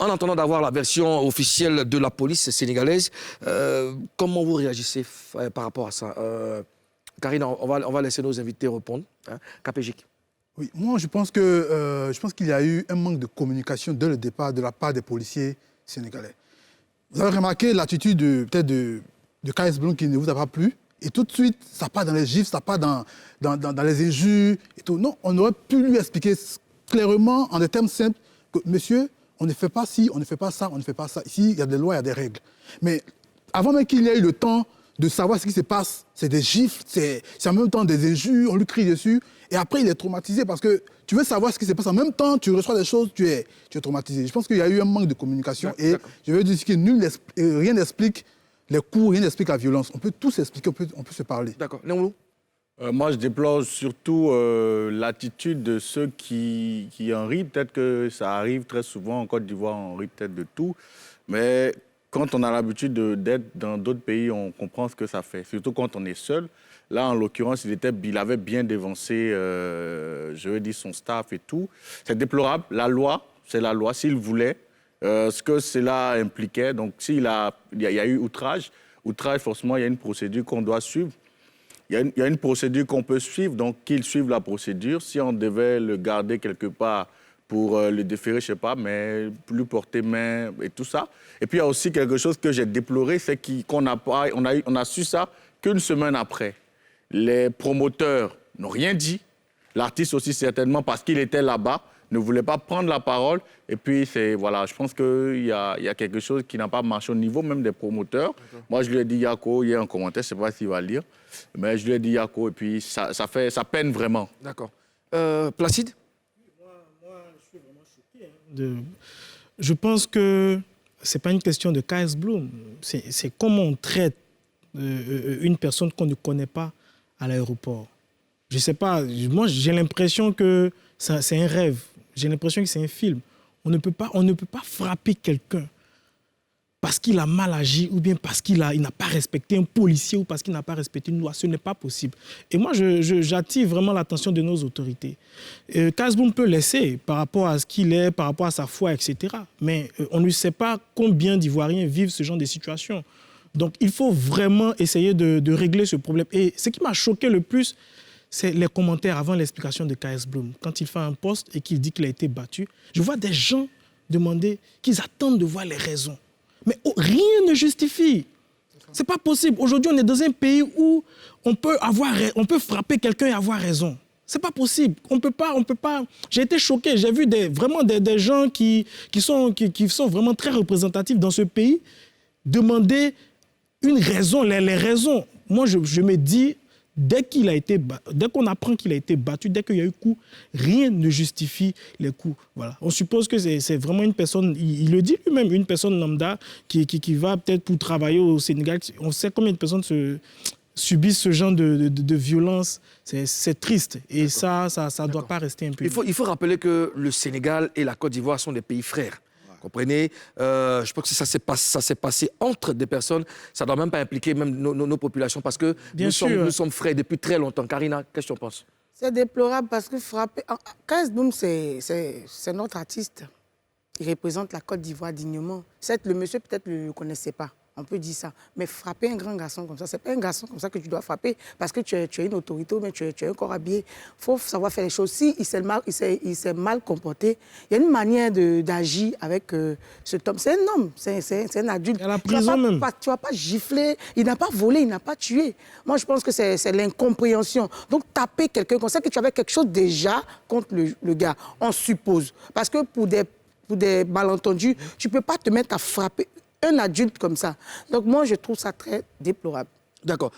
En attendant d'avoir la version officielle de la police sénégalaise, comment vous réagissez par rapport à ça Karine, on va laisser nos invités répondre. Hein. KPJ. Oui, moi je pense qu'il y a eu un manque de communication dès le départ de la part des policiers sénégalais. Vous avez remarqué l'attitude peut-être de KS Bloom qui ne vous a pas plu, et tout de suite, ça part dans les gifs, ça part dans les injures et tout. Non, on aurait pu lui expliquer clairement, en des termes simples, que monsieur, on ne fait pas ci, on ne fait pas ça, on ne fait pas ça. Ici, il y a des lois, il y a des règles. Mais avant même qu'il ait eu le temps de savoir ce qui se passe, c'est des gifles, c'est en même temps des injures, on lui crie dessus, et après il est traumatisé parce que tu veux savoir ce qui se passe, en même temps tu reçois des choses, tu es traumatisé. Je pense qu'il y a eu un manque de communication et je veux dire que rien n'explique les coups, rien n'explique la violence. On peut tout s'expliquer, on peut se parler. D'accord. Néoulou? Moi, je déplore surtout l'attitude de ceux qui en rient. Peut-être que ça arrive très souvent en Côte d'Ivoire, on rit peut-être de tout. Mais quand on a l'habitude d'être dans d'autres pays, on comprend ce que ça fait. Surtout quand on est seul. Là, en l'occurrence, il avait bien dévancé, je veux dire, son staff et tout. C'est déplorable. La loi, c'est la loi. S'il voulait, ce que cela impliquait, donc s'il y a eu outrage, forcément, il y a une procédure qu'on doit suivre. Il y a une procédure qu'on peut suivre, donc qu'il suive la procédure. Si on devait le garder quelque part pour le déférer, je ne sais pas, mais lui porter main et tout ça. Et puis il y a aussi quelque chose que j'ai déploré, c'est qu'on a su ça qu'une semaine après. Les promoteurs n'ont rien dit. L'artiste aussi, certainement, parce qu'il était là-bas, ne voulait pas prendre la parole. Et puis, voilà, je pense qu'il y a quelque chose qui n'a pas marché au niveau même des promoteurs. Moi, je lui ai dit, Yako, il y a un commentaire, je ne sais pas s'il va lire, mais je lui ai dit, Yako, et puis ça peine vraiment. D'accord. Placide? Moi, je suis vraiment choqué. Je pense que ce n'est pas une question de KS Bloom. C'est comment on traite une personne qu'on ne connaît pas à l'aéroport. Je ne sais pas, moi j'ai l'impression que c'est un rêve. J'ai l'impression que c'est un film. On ne peut pas frapper quelqu'un parce qu'il a mal agi ou bien parce qu'il n'a pas respecté un policier ou parce qu'il n'a pas respecté une loi. Ce n'est pas possible. Et moi, j'attire vraiment l'attention de nos autorités. KS Bloom peut laisser par rapport à ce qu'il est, par rapport à sa foi, etc. Mais on ne sait pas combien d'Ivoiriens vivent ce genre de situation. Donc, il faut vraiment essayer de régler ce problème. Et ce qui m'a choqué le plus, c'est les commentaires avant l'explication de KS Bloom. Quand il fait un post et qu'il dit qu'il a été battu, je vois des gens demander qu'ils attendent de voir les raisons. Mais rien ne justifie. Ce n'est pas possible. Aujourd'hui, on est dans un pays où on peut frapper quelqu'un et avoir raison. Ce n'est pas possible. On peut pas. J'ai été choqué. J'ai vu vraiment des gens qui sont vraiment très représentatifs dans ce pays demander une raison, les raisons. Moi, je me dis, dès qu'on apprend qu'il a été battu, dès qu'il y a eu coup, rien ne justifie les coups. Voilà. On suppose que c'est vraiment une personne, il le dit lui-même, une personne lambda qui va peut-être pour travailler au Sénégal. On sait combien de personnes subissent ce genre de violence. C'est triste. Et ça ne doit pas rester impuni. Il faut rappeler que le Sénégal et la Côte d'Ivoire sont des pays frères. Comprenez, je pense que ça s'est passé entre des personnes. Ça ne doit même pas impliquer même nos populations parce que nous sommes frères depuis très longtemps. Karina, qu'est-ce que tu en penses? C'est déplorable parce que frapper... KS Bloom, c'est notre artiste. Il représente la Côte d'Ivoire dignement. Certes, le monsieur peut-être ne le connaissait pas. On peut dire ça. Mais frapper un grand garçon comme ça, ce n'est pas un garçon comme ça que tu dois frapper parce que tu es une autorité ou bien tu es un corps habillé. Il faut savoir faire les choses. Si il s'est mal comporté, il y a une manière d'agir avec cet homme. C'est un homme, c'est un adulte. À la prison tu ne vas pas gifler. Il n'a pas volé, il n'a pas tué. Moi, je pense que c'est l'incompréhension. Donc, taper quelqu'un comme ça, que tu avais quelque chose déjà contre le gars, on suppose. Parce que pour des malentendus, tu ne peux pas te mettre à frapper un adulte comme ça. Donc moi, je trouve ça très déplorable. D'accord.